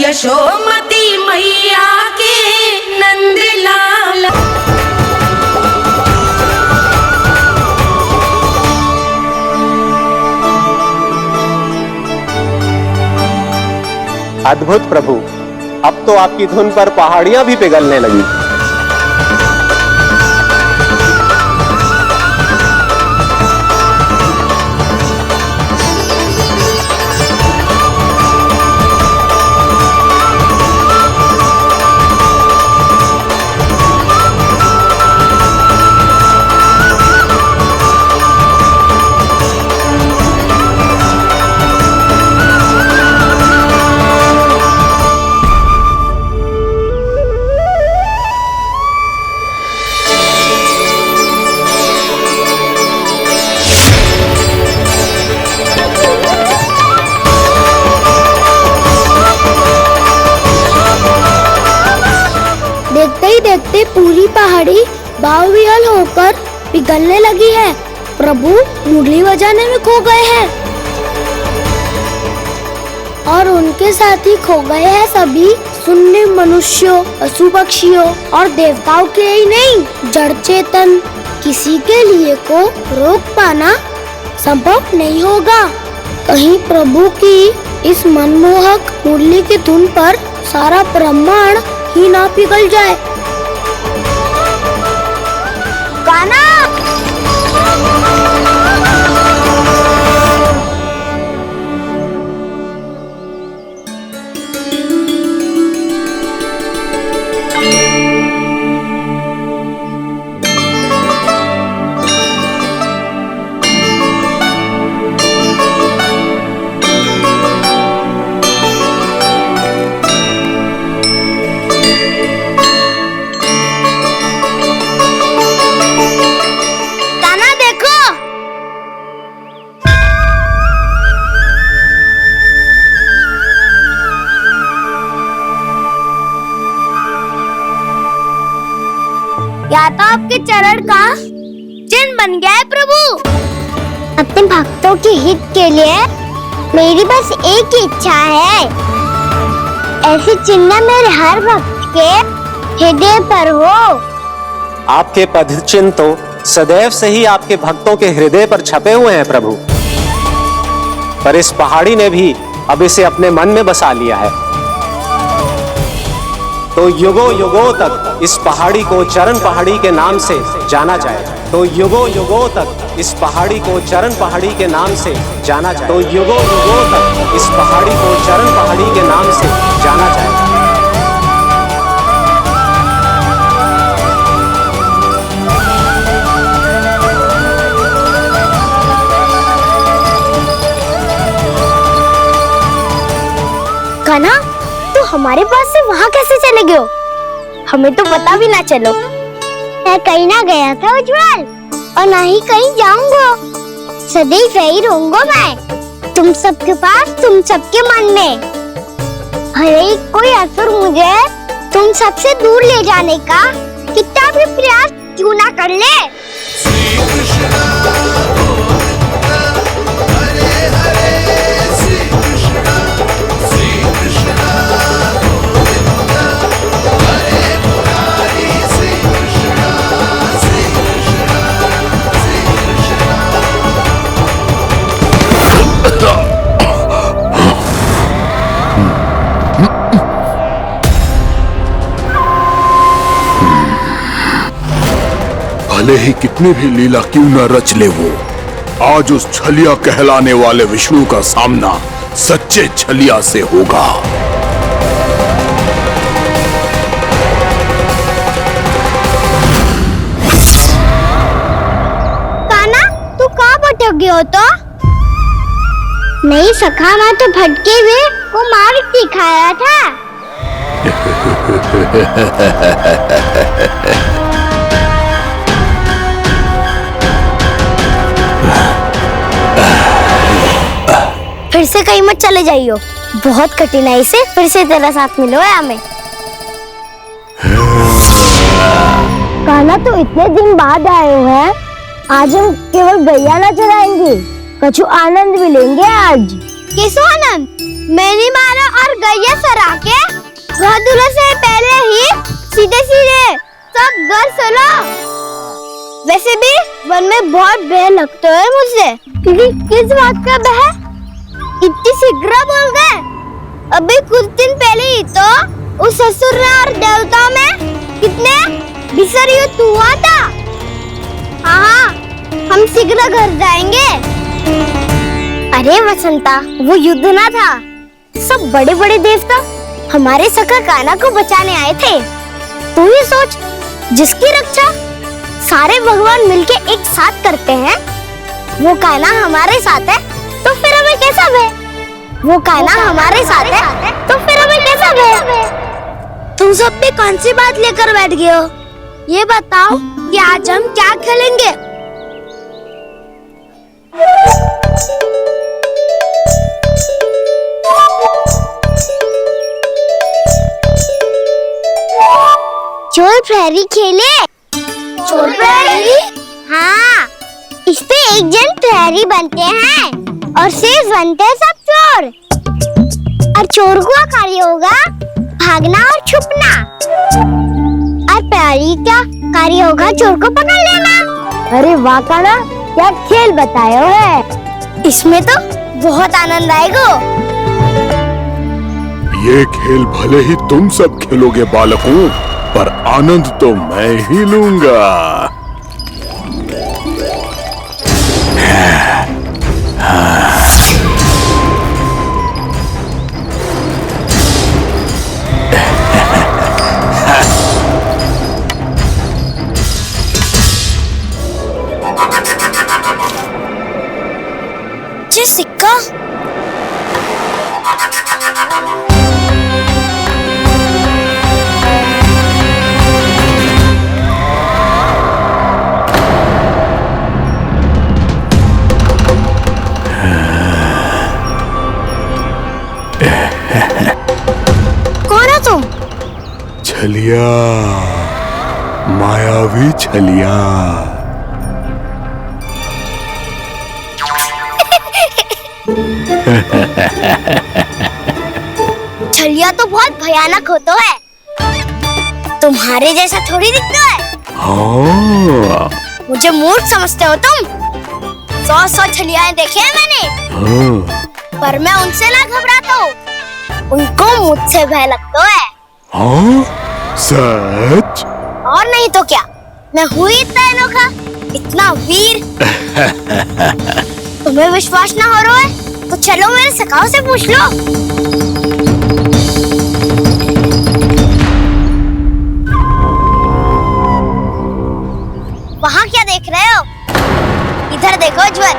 यशोमती मैया के नंदलाल। अद्भुत प्रभु, अब तो आपकी धुन पर पहाड़ियां भी पिघलने लगी। देखते ही देखते पूरी पहाड़ी बावविहल होकर पिघलने लगी है। प्रभु मुरली बजाने में खो गए हैं और उनके साथ ही खो गए हैं सभी सुनने मनुष्यों, पशु पक्षियों और देवताओं के ही नहीं, जड़ चेतन किसी के लिए को रोक पाना संभव नहीं होगा। कहीं प्रभु की इस मनमोहक मुरली की धुन पर सारा ब्रह्मांड ही ना पिघल जाए। गाना या तो आपके चरण का चिन्ह बन गया है प्रभु। अपने भक्तों के हित के लिए मेरी बस एक ही इच्छा है, ऐसे चिन्ह मेरे हर भक्त के हृदय पर हो। आपके पद चिन्ह तो सदैव से ही आपके भक्तों के हृदय पर छपे हुए हैं प्रभु, पर इस पहाड़ी ने भी अब इसे अपने मन में बसा लिया है। तो युगों युगों तक इस पहाड़ी को चरण पहाड़ी के नाम से जाना जाए। तो युगों युगों तक इस पहाड़ी को चरण पहाड़ी के नाम से जाना जाए। तो युगों युगों तक इस पहाड़ी को चरण पहाड़ी के नाम से जाना जाए। कान्हा, तो हमारे पास से वहाँ कैसे चले गए हो? हमें तो पता भी ना चलो। मैं कहीं ना गया था उज्जवल, और ना ही कहीं जाऊंगा। सदैव यही रहूंगा मैं, तुम सबके पास, तुम सबके मन में। हर एक कोई असुर मुझे तुम सबसे दूर ले जाने का कितना भी प्रयास क्यों ना कर ले। भले ही कितनी भी लीला क्यों न रच ले वो, आज उस छलिया कहलाने वाले विष्णु का सामना सच्चे छलिया से होगा। कान्हा, तू कहाँ भटक गया हो? तो नहीं सखा, मैं तो भटके हुए वो मार्ग दिखाया था। फिर से कहीं मत चले जाइयो, बहुत कठिनाई से फिर से तेरा साथ मिलो है हमें। कान्हा, तो इतने दिन बाद आए हुए हैं, आज हम केवल गैया ना चराएंगे, कछु आनंद भी लेंगे आज। किस आनंद? मेरी मारा और गैया सरा के चुपचाप घर चलो। वैसे भी वन में बहुत भय लगता है मुझे। किस बात का भय? इतनी शीघ्र बोल गए। अभी कुछ दिन पहले ही तो उस ससुर और देवता में कितने भीषण युद्ध हुआ था। हाँ, हम शीघ्र घर जाएंगे। अरे वसंता, वो युद्ध ना था। सब बड़े बड़े देवता हमारे सखा कान्हा को बचाने आए थे। तू ही सोच, जिसकी रक्षा सारे भगवान मिलके एक साथ करते हैं, वो कान्हा हमारे साथ है तो फिर हमें कैसा भय? वो कान्हा हमारे साथ है तो फिर हमें कैसा भय? तुम सब भी कौन सी बात लेकर बैठ गए हो? ये बताओ कि आज हम क्या खेलेंगे? चोर प्रहरी खेले। चोर प्रहरी? हाँ, इस पे एक जन प्रहरी बनते हैं और शेष बनते हैं सब चोर। और चोर का कार्य होगा भागना और छुपना, और प्रहरी का कार्य होगा चोर को पकड़ लेना। अरे वाह कान्हा, क्या खेल बताया है। इसमें तो बहुत आनंद आएगा। ये खेल भले ही तुम सब खेलोगे बालकों, पर आनंद तो मैं ही लूंगा। ये सिक्का कौन हो तुम? छलिया, मायावी छलिया। छलिया तो बहुत भयानक होता है। तुम्हारे जैसा थोड़ी दिखता है। हाँ। मुझे मूर्ख समझते हो तुम? 100 छलियाएं देखी है मैंने। हाँ। पर मैं उनसे ना घबराता हूँ, उनको मुझसे भय लगता है। हाँ? सच? और नहीं तो क्या, मैं हूँ इतना अनोखा, इतना वीर। तुम्हें विश्वास ना हो रहा है तो चलो मेरे सखाओं से पूछ लो। वहाँ क्या देख रहे हो? इधर देखो उज्जवल।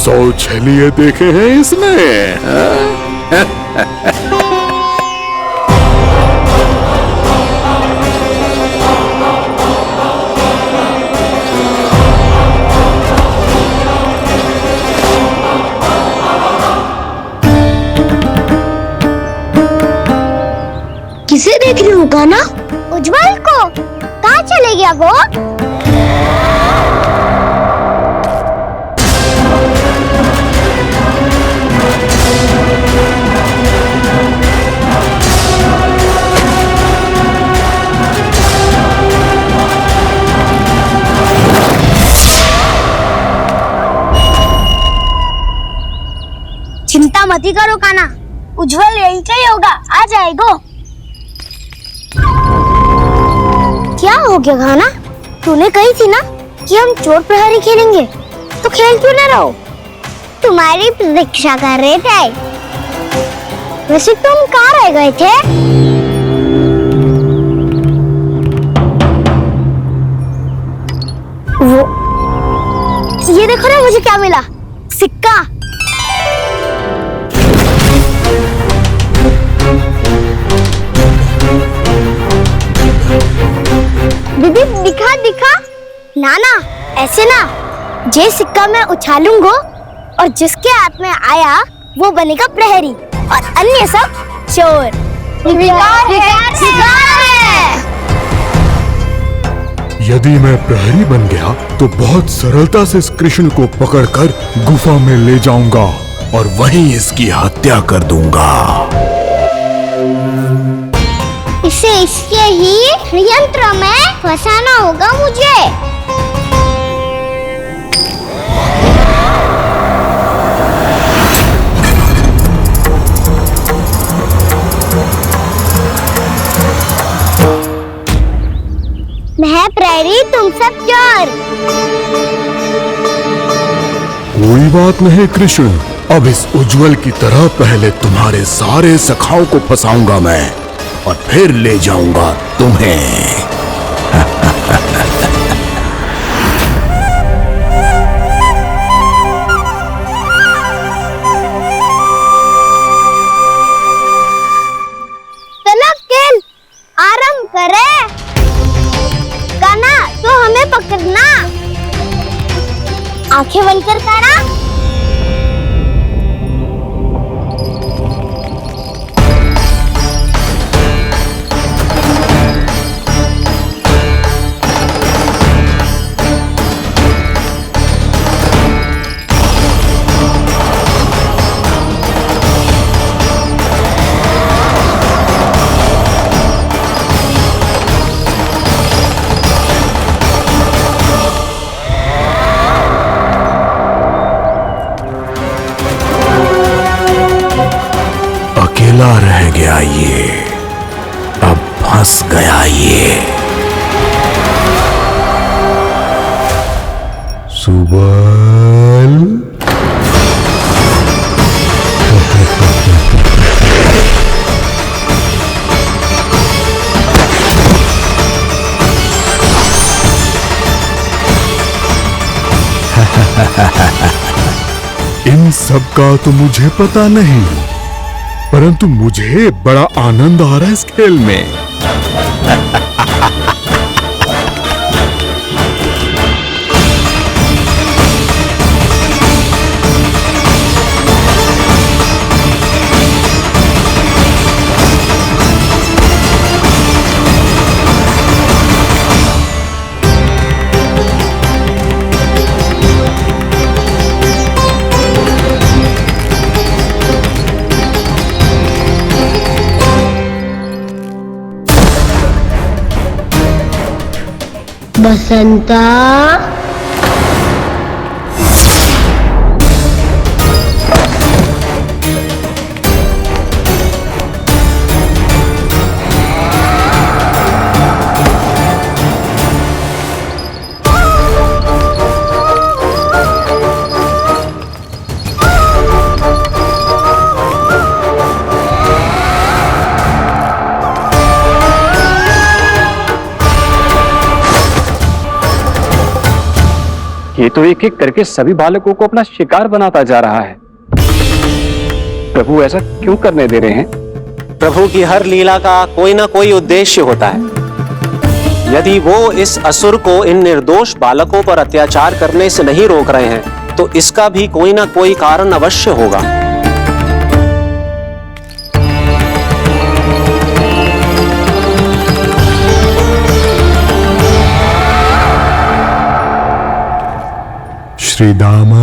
सौ छलिए देखे हैं इसने। किसे देख रही हूँ कान्हा? उज्जवल को। कहाँ चले गया वो? चिंता मत करो कान्हा, उज्जवल यहीं का ही होगा, आ जाएगा। क्या हो गया कान्हा? तूने कही थी ना कि हम चोर प्रहरी खेलेंगे, तो खेल क्यों ना रहो? तुम्हारी प्रतीक्षा कर रहे थे। वैसे तुम कहाँ रह गए थे? वो ये देखो ना, मुझे क्या मिला? सिक्का। दीदी ना ना, ऐसे ना। ये सिक्का मैं उछालूंगा और जिसके हाथ में आया वो बनेगा प्रहरी और अन्य सब चोर। शिकार है। यदि मैं प्रहरी बन गया तो बहुत सरलता से इस कृष्ण को पकड़कर गुफा में ले जाऊंगा और वहीं इसकी हत्या कर दूंगा। इसे इसके ही यंत्र में फंसाना होगा मुझे। मैं प्रहरी, तुम सब चोर। कोई बात नहीं कृष्ण, अब इस उज्जवल की तरह पहले तुम्हारे सारे सखाओं को फंसाऊंगा मैं और फिर ले जाऊंगा तुम्हें। चलो खेल आरंभ करें। कान्हा, तो हमें पकड़ना। आंखें बंद कर कान्हा। अकेला रह गया ये, अब फंस गया ये। सुबल। इन सब का तो मुझे पता नहीं, परंतु मुझे बड़ा आनंद आ रहा है इस खेल में। बसंता, ये तो एक एक करके सभी बालकों को अपना शिकार बनाता जा रहा है। प्रभु ऐसा क्यों करने दे रहे हैं? प्रभु की हर लीला का कोई ना कोई उद्देश्य होता है। यदि वो इस असुर को इन निर्दोष बालकों पर अत्याचार करने से नहीं रोक रहे हैं तो इसका भी कोई ना कोई कारण अवश्य होगा। श्रीदामा,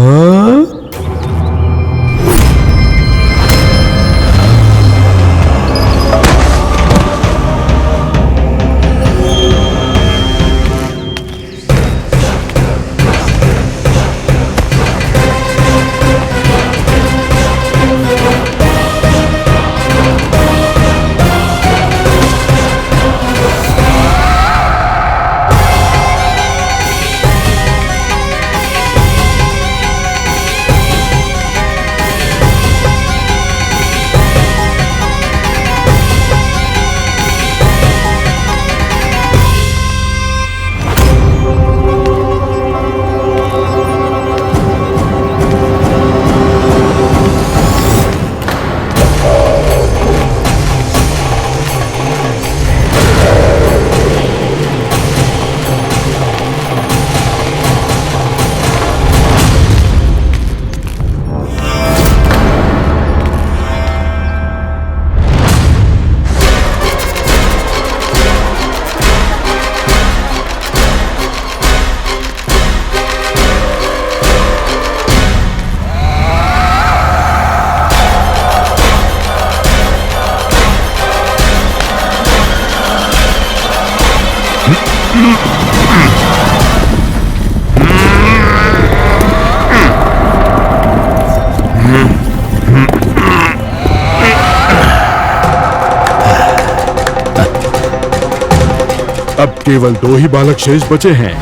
अब केवल 2 ही बालक शेष बचे हैं।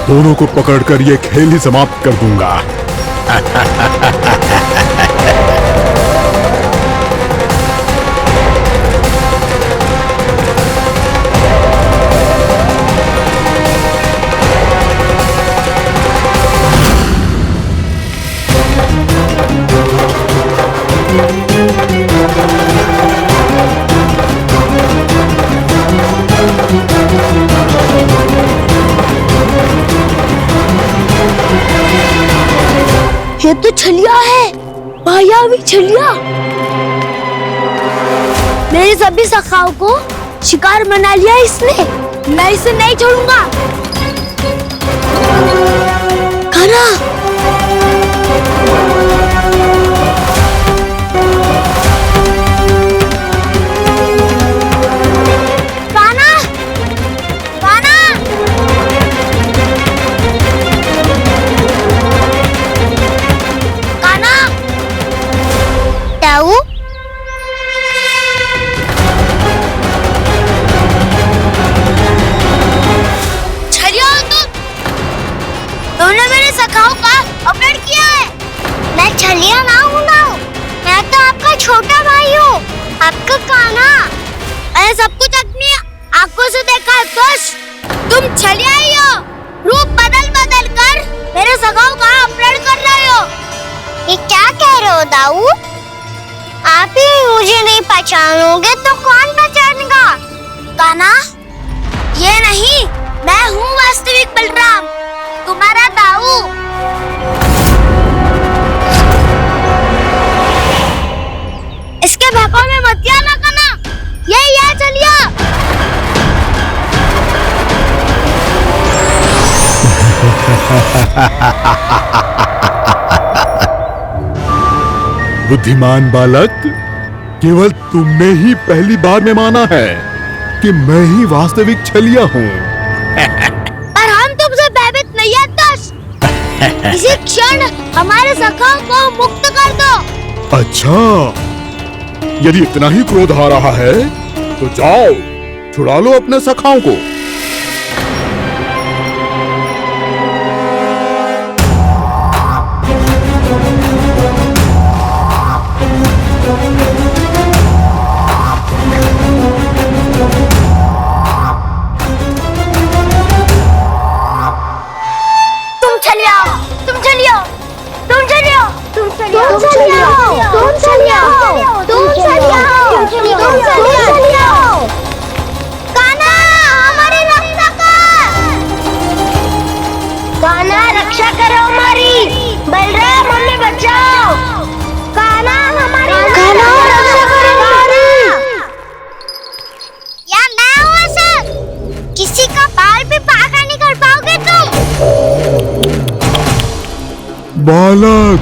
दोनों को पकड़कर ये खेल ही समाप्त कर दूंगा। ये तो छलिया है, मायावी छलिया। मेरे सभी सखाओं को शिकार बना लिया इसने। मैं इसे नहीं छोड़ूंगा। कान्हा, कान्हा, कान्हा। कान्हा, ताऊ, छलिया हो तुम। तुमने मेरे सखाओं का अपहरण किया है। मैं छलिया ना हूँ ना, मैं तो आपका छोटा भाई हूँ, आपका कान्हा। मैंने सब कुछ अपनी आंखों से देखा है। तुम छलिया ही हो। रूप बदल बदल कर मेरे सखाओं का अपहरण कर रहे हो। ये क्या कह रहे हो दाऊ? आप ही मुझे नहीं पहचानोगे तो कौन पहचानेगा? कान्हा, ये नहीं, मैं हूँ वास्तविक बलराम, तुम्हारा दाऊ। इसके बहकावे में मत आना कान्हा, यही है छलिया। बुद्धिमान बालक, केवल तुमने ही पहली बार में माना है कि मैं ही वास्तविक छलिया हूँ। पर हम तुमसे भयभीत नहीं है दस। इसी क्षण हमारे सखाओं को मुक्त कर दो। अच्छा, यदि इतना ही क्रोध आ रहा है तो जाओ, छुड़ा लो अपने सखाओं को। तुम छलिया, तुम छलिया, तुम छलिया, तुम छलिया, तुम छलिया, तुम छलिया, तुम छलिया, तुम छलिया। कान्हा, हमारी रक्षा कर। कान्हा, रक्षा करो हमारी। बलराम, हमें बचाओ। कान्हा, हमारी रक्षा करो हमारी। या मैं हूँ ऐसा? किसी का बाल भी पाका नहीं कर पाओगे तुम। बालक,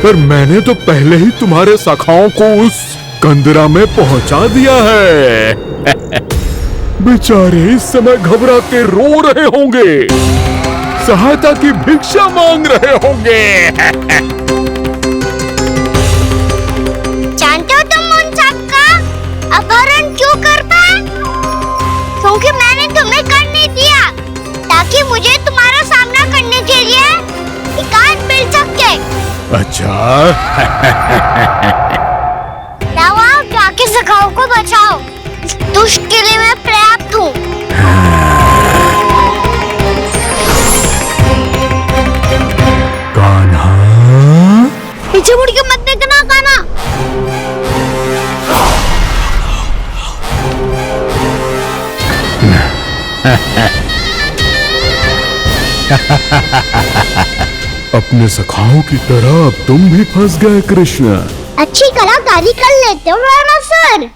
पर मैंने तो पहले ही तुम्हारे सखाओं को उस कंदरा में पहुंचा दिया है। बेचारे इस समय घबरा के रो रहे होंगे, सहायता की भिक्षा मांग रहे होंगे। जानते हो तुम उन सबका अपहरण क्यों कर पाए? क्योंकि मैंने तुम्हें कर नहीं दिया, ताकि मुझे तुम्हारा सामना करने के लिए एकांत मिल सके। अच्छा। जाओ, जाके सखाओं को बचाओ। इस दुष्ट के लिए मैं पर्याप्त हूँ। कान्हा, पीछे मुड़ के मत देखना कान्हा। अपने सखाओं की तरह अब तुम भी फंस गए कृष्ण। अच्छी कलाकारी कर लेते हो रावणासुर।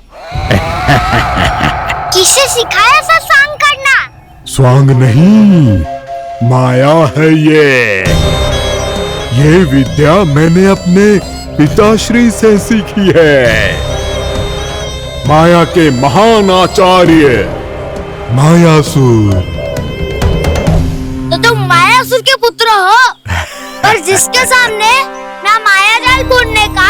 किससे सिखाया ऐसा स्वांग करना? स्वांग नहीं, माया है ये विद्या मैंने अपने पिताश्री से सीखी है। माया के महान आचार्य मायासुर। तो तुम मायासुर के पुत्र हो, और जिसके सामने मैं माया जाल बुनने का